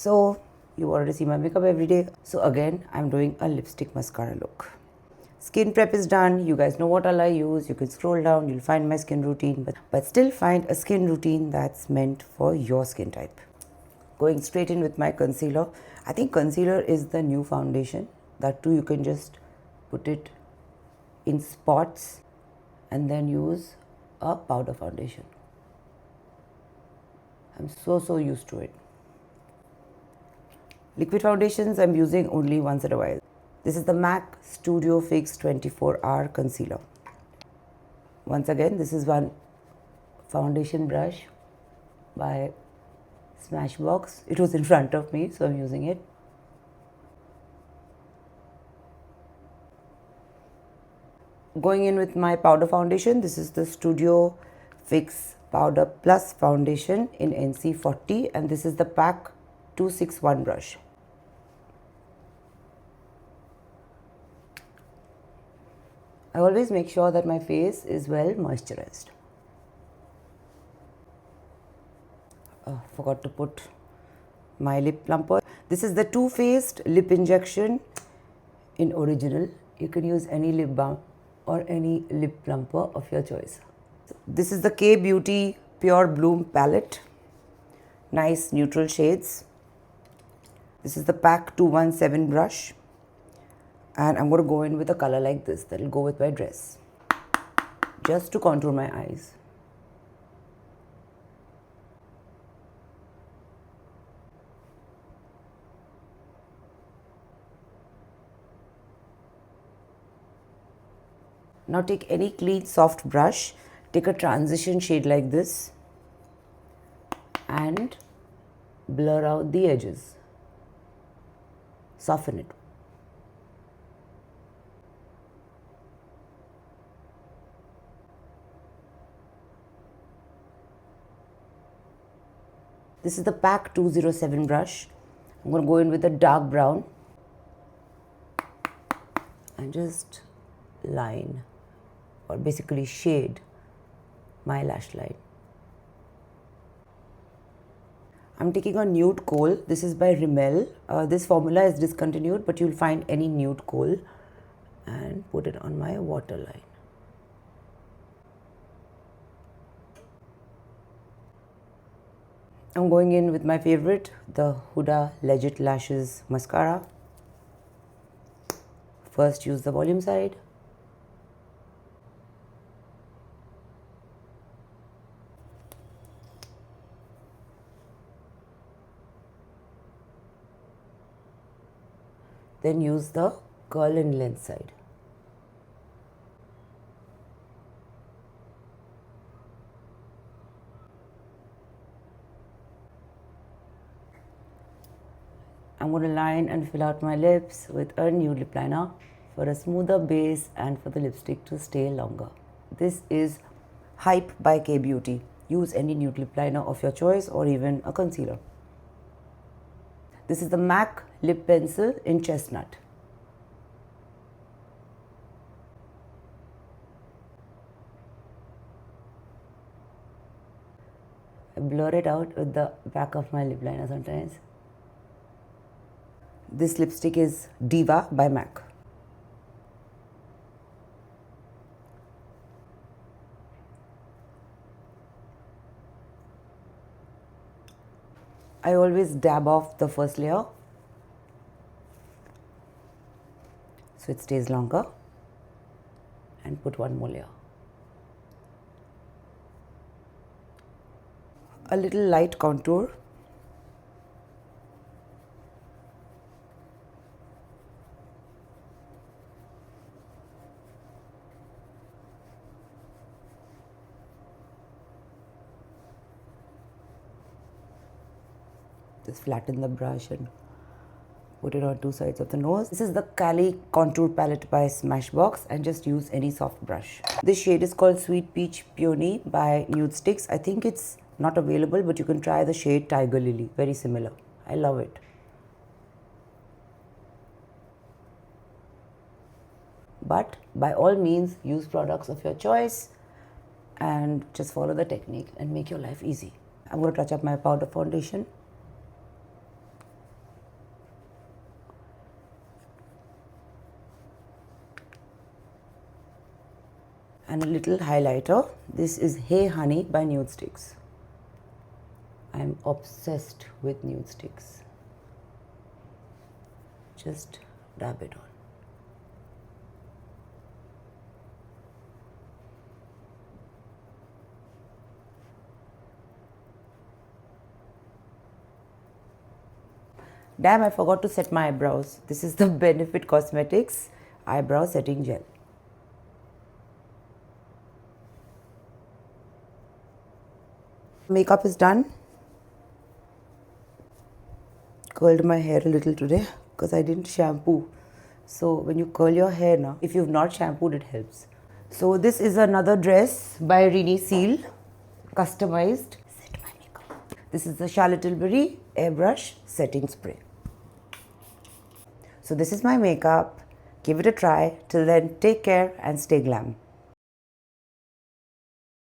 So you already see my makeup every day. So again, I'm doing a lipstick mascara look. Skin prep is done. You guys know what all I use. You can scroll down, you'll find my skin routine, but still find a skin routine that's meant for your skin type. Going straight in with my concealer. I think concealer is the new foundation. That too, you can just put it in spots and then use a powder foundation. I'm so used to it. Liquid foundations I'm using only once in a while. This is the MAC Studio Fix 24-Hour Concealer. Once again, this is one foundation brush by Smashbox. It was in front of me, so I'm using it. Going in with my powder foundation, this is the Studio Fix Powder Plus Foundation in NC40, and this is the PAC 261 brush. I always make sure that my face is well moisturized. Forgot to put my lip plumper. This is the Too Faced Lip Injection in Original. You can use any lip balm or any lip plumper of your choice. This is the K Beauty Pure Bloom palette. Nice neutral shades. This is the PAC 217 brush. And I'm going to go in with a color like this that will go with my dress, just to contour my eyes. Now take any clean soft brush, take a transition shade like this and blur out the edges, soften it. This is the PAC 207 brush. I'm going to go in with a dark brown and just line, or basically shade, my lash line. I'm taking a nude coal. This is by Rimmel. This formula is discontinued, but you'll find any nude coal, and put it on my waterline. I'm going in with my favorite, the Huda Legit Lashes Mascara. First use the volume side. Then use the curl and length side. I'm going to line and fill out my lips with a nude lip liner for a smoother base and for the lipstick to stay longer. This is Hype by K Beauty. Use any nude lip liner of your choice or even a concealer. This is the MAC Lip Pencil in Chestnut. I blur it out with the back of my lip liner sometimes. This lipstick is Diva by MAC. I always dab off the first layer so it stays longer, and put one more layer. A little light contour. Just flatten the brush and put it on two sides of the nose. This is the Cali Contour Palette by Smashbox, and just use any soft brush. This shade is called Sweet Peach Peony by Nude Sticks. I think it's not available, but you can try the shade Tiger Lily. Very similar. I love it. But by all means, use products of your choice and just follow the technique and make your life easy. I'm going to touch up my powder foundation. and a little highlighter. This is Hey Honey by Nude Sticks. I'm obsessed with Nude Sticks. Just dab it on. Damn, I forgot to set my eyebrows. This is the Benefit Cosmetics Eyebrow Setting Gel. Makeup is done. Curled my hair a little today because I didn't shampoo. So when you curl your hair now, if you've not shampooed, it helps. So this is another dress by Rini Seal, customized. Set my makeup. This is the Charlotte Tilbury Airbrush Setting Spray. So this is my makeup. Give it a try. Till then, take care and stay glam.